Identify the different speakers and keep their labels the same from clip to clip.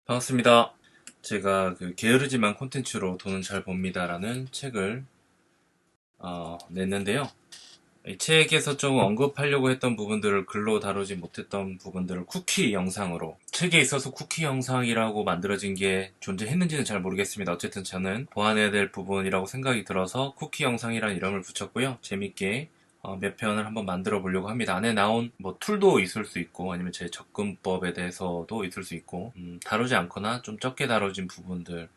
Speaker 1: 반갑습니다. 제가 그 게으르지만 콘텐츠로 돈은 잘 법니다라는 책을 냈는데요. 이 책에서 좀 언급하려고 했던 부분들을 글로 다루지 못했던 부분들을 쿠키 영상으로, 책에 있어서 쿠키 영상이라고 만들어진 게 존재했는지는 잘 모르겠습니다. 어쨌든 저는 보완해야 될 부분이라고 생각이 들어서 쿠키 영상이라는 이름을 붙였고요. 재밌게 몇 편을 한번 만들어 보려고 합니다. 안에 나온 뭐 툴도 있을 수 있고 아니면 제 접근법에 대해서도 있을 수 있고, 다루지 않거나 좀 적게 다뤄진 부분들을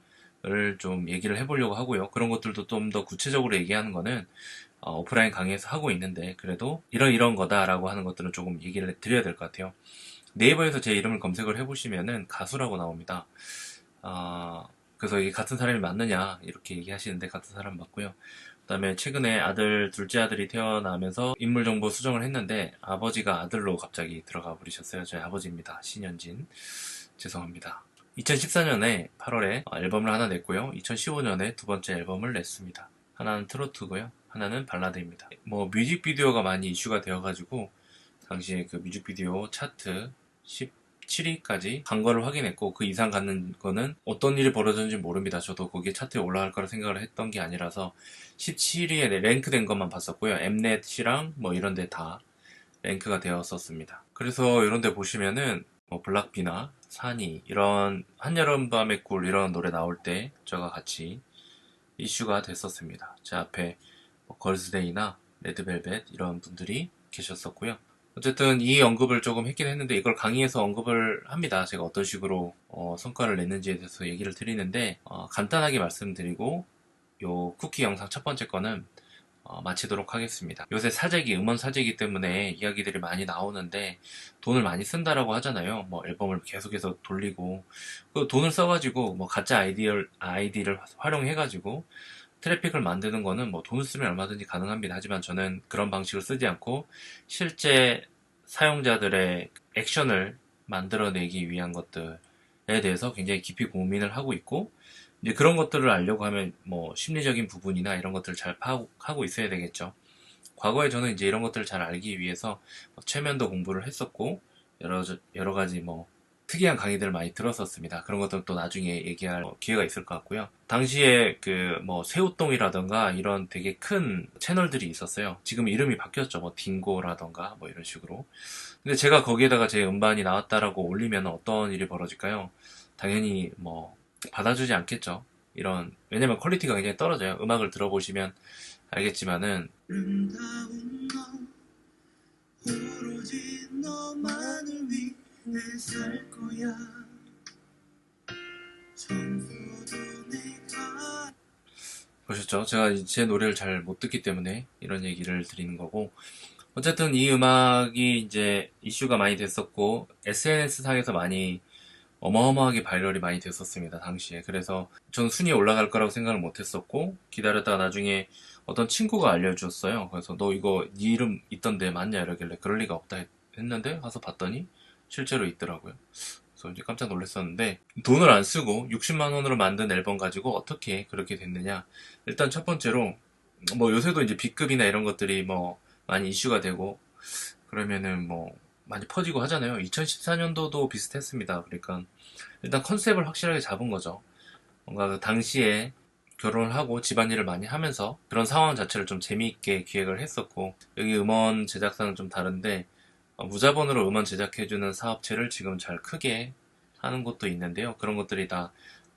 Speaker 1: 좀 얘기를 해보려고 하고요. 그런 것들도 좀 더 구체적으로 얘기하는 거는 오프라인 강의에서 하고 있는데, 그래도 이런 거다라고 하는 것들은 조금 얘기를 드려야 될 것 같아요. 네이버에서 제 이름을 검색을 해보시면은 가수라고 나옵니다. 그래서 이게 같은 사람이 맞느냐 이렇게 얘기하시는데 같은 사람 맞고요. 그다음에 최근에 둘째 아들이 태어나면서 인물정보 수정을 했는데 아버지가 아들로 갑자기 들어가 버리셨어요. 저희 아버지입니다. 신현진. 죄송합니다. 2014년에 8월에 앨범을 하나 냈고요. 2015년에 두 번째 앨범을 냈습니다. 하나는 트로트고요. 하나는 발라드입니다. 뭐 뮤직비디오가 많이 이슈가 되어가지고 당시에 그 뮤직비디오 차트 17위까지 간 거를 확인했고, 그 이상 가는 거는 어떤 일이 벌어졌는지 모릅니다. 저도 거기에 차트에 올라갈 거라 생각을 했던 게 아니라서 17위에 랭크된 것만 봤었고요. 엠넷이랑 뭐 이런 데 다 랭크가 되었었습니다. 그래서 이런 데 보시면은 뭐 블락비나 산이 이런 한여름밤의 꿀 이런 노래 나올 때 저가 같이 이슈가 됐었습니다. 제 앞에 뭐 걸스데이나 레드벨벳 이런 분들이 계셨었고요. 어쨌든 이 언급을 조금 했긴 했는데 이걸 강의에서 언급을 합니다. 제가 어떤 식으로 성과를 냈는지에 대해서 얘기를 드리는데, 간단하게 말씀드리고 요 쿠키 영상 첫 번째 거는 마치도록 하겠습니다. 요새 음원 사재기 때문에 이야기들이 많이 나오는데 돈을 많이 쓴다라고 하잖아요. 뭐 앨범을 계속해서 돌리고 그 돈을 써가지고 뭐 가짜 아이디를 활용해가지고 트래픽을 만드는 거는 뭐 돈을 쓰면 얼마든지 가능합니다. 하지만 저는 그런 방식을 쓰지 않고 실제 사용자들의 액션을 만들어내기 위한 것들에 대해서 굉장히 깊이 고민을 하고 있고, 이제 그런 것들을 알려고 하면 뭐 심리적인 부분이나 이런 것들을 잘 파악하고 있어야 되겠죠. 과거에 저는 이제 이런 것들을 잘 알기 위해서 최면도 공부를 했었고, 여러 가지 뭐 특이한 강의들을 많이 들었었습니다. 그런 것들은 또 나중에 얘기할 기회가 있을 것 같고요. 당시에 그 뭐 새우똥이라던가 이런 되게 큰 채널들이 있었어요. 지금 이름이 바뀌었죠. 뭐 딩고라던가 뭐 이런 식으로. 근데 제가 거기에다가 제 음반이 나왔다라고 올리면 어떤 일이 벌어질까요? 당연히 뭐 받아주지 않겠죠. 왜냐면 퀄리티가 굉장히 떨어져요. 음악을 들어보시면 알겠지만은, 오로지 너만을 위해 살 거야. 보셨죠? 제가 제 노래를 잘 못 듣기 때문에 이런 얘기를 드리는 거고, 어쨌든 이 음악이 이제 이슈가 많이 됐었고 SNS 상에서 많이 어마어마하게 바이럴이 많이 됐었습니다, 당시에. 그래서 전 순위에 올라갈 거라고 생각을 못 했었고, 기다렸다가 나중에 어떤 친구가 알려줬어요. 그래서 너 이거 네 이름 있던데 맞냐 이러길래 그럴 리가 없다 했는데 가서 봤더니 실제로 있더라고요. 그래서 이제 깜짝 놀랐었는데, 돈을 안 쓰고 60만 원으로 만든 앨범 가지고 어떻게 그렇게 됐느냐. 일단 첫 번째로 뭐 요새도 이제 B급이나 이런 것들이 뭐 많이 이슈가 되고 그러면은 뭐 많이 퍼지고 하잖아요. 2014년도도 비슷했습니다. 그러니까 일단 컨셉을 확실하게 잡은 거죠. 뭔가 그 당시에 결혼을 하고 집안일을 많이 하면서 그런 상황 자체를 좀 재미있게 기획을 했었고, 여기 음원 제작사는 좀 다른데 무자본으로 음원 제작해주는 사업체를 지금 잘 크게 하는 곳도 있는데요. 그런 것들이 다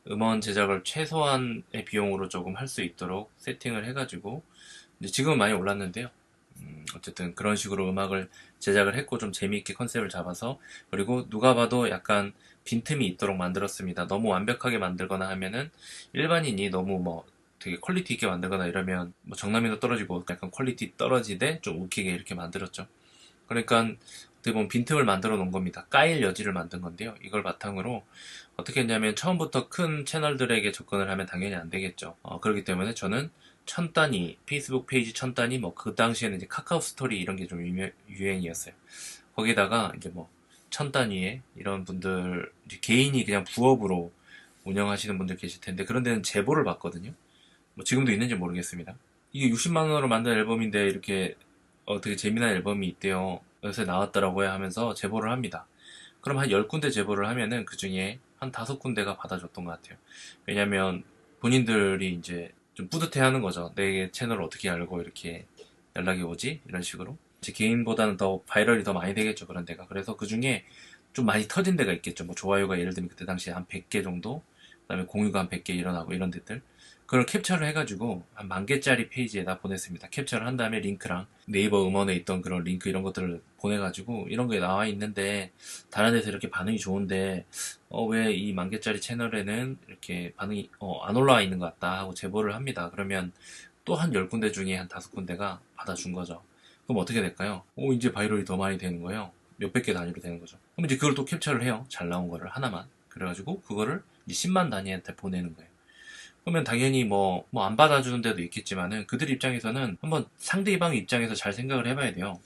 Speaker 1: 음원 제작을 최소한의 비용으로 조금 할 수 있도록 세팅을 해가지고 이제 지금은 많이 올랐는데요. 어쨌든 그런 식으로 음악을 제작을 했고 좀 재미있게 컨셉을 잡아서, 그리고 누가 봐도 약간 빈틈이 있도록 만들었습니다. 너무 완벽하게 만들거나 하면은 일반인이 너무 뭐 되게 퀄리티 있게 만들거나 이러면 뭐 정남이도 떨어지고 약간 퀄리티 떨어지되 좀 웃기게 이렇게 만들었죠. 그러니까 어떻게 보면 빈틈을 만들어 놓은 겁니다. 까일 여지를 만든 건데요. 이걸 바탕으로 어떻게 했냐면 처음부터 큰 채널들에게 접근을 하면 당연히 안 되겠죠. 그렇기 때문에 저는 천 단위, 페이스북 페이지 천 단위, 뭐 그 당시에는 이제 카카오 스토리 이런 게 좀 유행이었어요. 거기다가 이제 뭐 천 단위에 이런 분들, 이제 개인이 그냥 부업으로 운영하시는 분들 계실 텐데 그런 데는 제보를 받거든요. 뭐 지금도 있는지 모르겠습니다. 이게 60만 원으로 만든 앨범인데 이렇게 되게 재미난 앨범이 있대요. 요새 나왔더라고요 하면서 제보를 합니다. 그럼 한 10군데 제보를 하면은 그 중에 한 5군데가 받아줬던 것 같아요. 왜냐면 본인들이 이제 좀 뿌듯해하는 거죠. 내 채널을 어떻게 알고 이렇게 연락이 오지? 이런 식으로. 제 개인보다는 더 바이럴이 더 많이 되겠죠, 그런 데가. 그래서 그 중에 좀 많이 터진 데가 있겠죠. 뭐 좋아요가 예를 들면 그때 당시에 한 100개 정도, 그다음에 공유가 한 100개 일어나고 이런 데들. 그걸 캡처를 해가지고 한 10,000개짜리 페이지에다 보냈습니다. capture를 한 다음에 링크랑 네이버 음원에 있던 그런 링크 이런 것들을 보내가지고 이런 게 나와 있는데 다른 데서 이렇게 반응이 좋은데 왜 이 10,000개짜리 채널에는 이렇게 반응이 안 올라와 있는 것 같다 하고 제보를 합니다. 그러면 또 한 10군데 중에 한 5군데가 받아준 거죠. 그럼 어떻게 될까요? 이제 바이럴이 더 많이 되는 거예요. 몇백 개 단위로 되는 거죠. 그럼 이제 그걸 또 캡처를 해요. 잘 나온 거를 하나만. 그래가지고 그거를 이제 10만 단위한테 보내는 거예요. 그러면 당연히 뭐 안 받아주는 데도 있겠지만은 그들 입장에서는 한번 상대방 입장에서 잘 생각을 해봐야 돼요.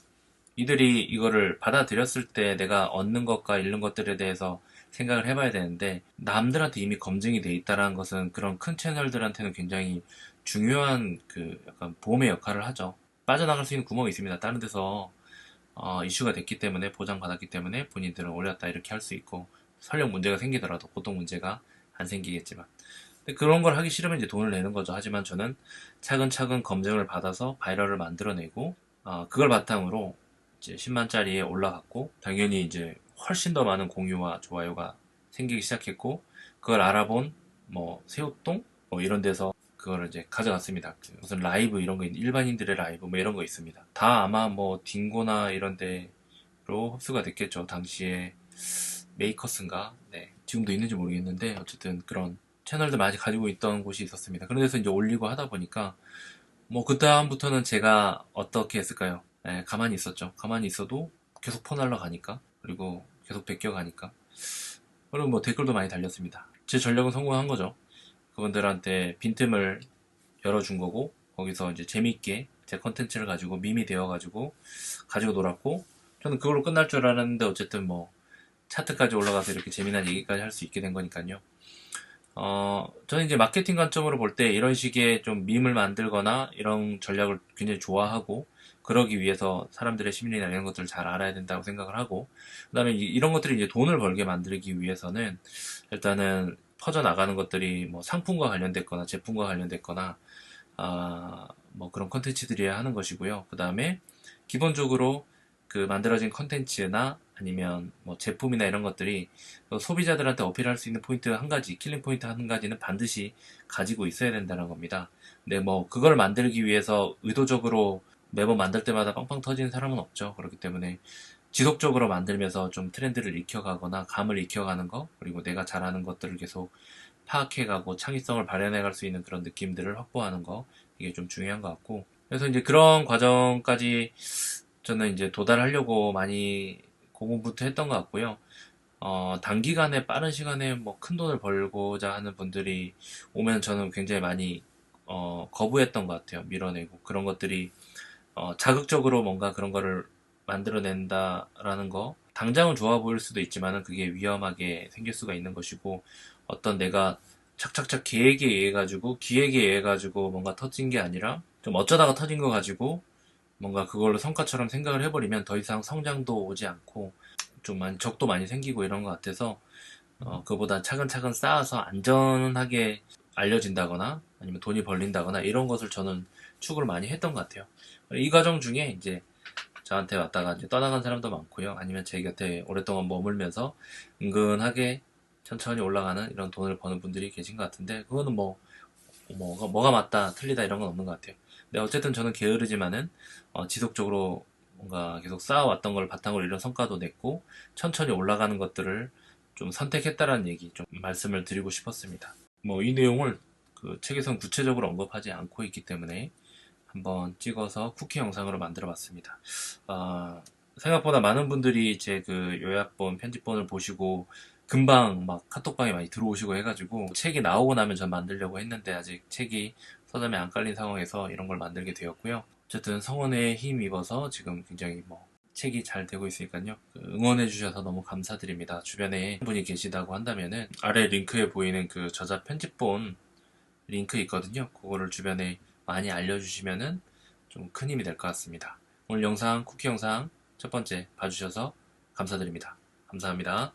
Speaker 1: 이들이 이거를 받아들였을 때 내가 얻는 것과 잃는 것들에 대해서 생각을 해봐야 되는데 남들한테 이미 검증이 돼 있다라는 것은 그런 큰 채널들한테는 굉장히 중요한 그 약간 보험의 역할을 하죠. 빠져나갈 수 있는 구멍이 있습니다. 다른 데서 이슈가 됐기 때문에 보장받았기 때문에 본인들은 올렸다 이렇게 할 수 있고 설령 문제가 생기더라도 보통 문제가 안 생기겠지만 그런 걸 하기 싫으면 이제 돈을 내는 거죠. 하지만 저는 차근차근 검증을 받아서 바이럴을 만들어내고 그걸 바탕으로 이제 10만짜리에 올라갔고 당연히 이제 훨씬 더 많은 공유와 좋아요가 생기기 시작했고 그걸 알아본 뭐 새우똥 뭐 이런 데서 그거를 이제 가져갔습니다. 무슨 라이브 이런 거 일반인들의 라이브 뭐 이런 거 있습니다. 다 아마 뭐 딩고나 이런 데로 흡수가 됐겠죠. 당시에 메이커스인가? 네. 지금도 있는지 모르겠는데 어쨌든 그런 채널들 많이 가지고 있던 곳이 있었습니다. 그런 데서 이제 올리고 하다 보니까 뭐 그다음부터는 제가 어떻게 했을까요? 네, 가만히 있었죠. 가만히 있어도 계속 퍼 날라가니까 그리고 계속 베껴가니까 그리고 뭐 댓글도 많이 달렸습니다. 제 전략은 성공한 거죠. 그분들한테 빈틈을 열어준 거고 거기서 이제 재밌게 제 컨텐츠를 가지고 밈이 되어가지고 가지고 놀았고 저는 그걸로 끝날 줄 알았는데 어쨌든 뭐 차트까지 올라가서 이렇게 재미난 얘기까지 할 수 있게 된 거니까요. 저는 이제 마케팅 관점으로 볼 때 이런 식의 좀 밈을 만들거나 이런 전략을 굉장히 좋아하고, 그러기 위해서 사람들의 심리나 이런 것들을 잘 알아야 된다고 생각을 하고, 그 다음에 이런 것들이 이제 돈을 벌게 만들기 위해서는 일단은 퍼져나가는 것들이 뭐 상품과 관련됐거나 제품과 관련됐거나, 뭐 그런 컨텐츠들이어야 하는 것이고요. 그 다음에 기본적으로 그 만들어진 컨텐츠나 아니면 뭐 제품이나 이런 것들이 소비자들한테 어필할 수 있는 포인트 한 가지, 킬링 포인트 한 가지는 반드시 가지고 있어야 된다는 겁니다. 근데 뭐 그걸 만들기 위해서 의도적으로 매번 만들 때마다 빵빵 터지는 사람은 없죠. 그렇기 때문에 지속적으로 만들면서 좀 트렌드를 익혀가거나 감을 익혀가는 거, 그리고 내가 잘하는 것들을 계속 파악해가고 창의성을 발현해갈 수 있는 그런 느낌들을 확보하는 거, 이게 좀 중요한 것 같고, 그래서 이제 그런 과정까지 저는 이제 도달하려고 많이 고군분투 했던 것 같고요. 단기간에 빠른 시간에 뭐 큰 돈을 벌고자 하는 분들이 오면 저는 굉장히 많이 거부했던 것 같아요. 밀어내고 그런 것들이 자극적으로 뭔가 그런 거를 만들어낸다라는 거 당장은 좋아 보일 수도 있지만은 그게 위험하게 생길 수가 있는 것이고 어떤 내가 착착착 계획에 의해 가지고 기획에 의해 가지고 뭔가 터진 게 아니라 좀 어쩌다가 터진 거 가지고 뭔가 그걸로 성과처럼 생각을 해버리면 더 이상 성장도 오지 않고 좀 많이 적도 많이 생기고 이런 것 같아서 그보다 차근차근 쌓아서 안전하게 알려진다거나 아니면 돈이 벌린다거나 이런 것을 저는 추구를 많이 했던 것 같아요. 이 과정 중에 이제 저한테 왔다가 이제 떠나간 사람도 많고요. 아니면 제 곁에 오랫동안 머물면서 은근하게 천천히 올라가는 이런 돈을 버는 분들이 계신 것 같은데 그거는 뭐가 맞다 틀리다 이런 건 없는 것 같아요. 근데 어쨌든 저는 게으르지만은 지속적으로 뭔가 계속 쌓아왔던 걸 바탕으로 이런 성과도 냈고 천천히 올라가는 것들을 좀 선택했다라는 얘기 좀 말씀을 드리고 싶었습니다. 뭐 이 내용을 그 책에선 구체적으로 언급하지 않고 있기 때문에 한번 찍어서 쿠키 영상으로 만들어 봤습니다. 생각보다 많은 분들이 제 그 요약본, 편집본을 보시고 금방 막 카톡방에 많이 들어오시고 해가지고 책이 나오고 나면 전 만들려고 했는데 아직 책이 서점에 안 깔린 상황에서 이런 걸 만들게 되었고요. 어쨌든 성원에 힘입어서 지금 굉장히 뭐 책이 잘 되고 있으니까요. 응원해 주셔서 너무 감사드립니다. 주변에 분이 계시다고 한다면은 아래 링크에 보이는 그 저자 편집본 링크 있거든요. 그거를 주변에 많이 알려주시면은 좀 큰 힘이 될 것 같습니다. 오늘 영상, 쿠키 영상 첫 번째 봐주셔서 감사드립니다. 감사합니다.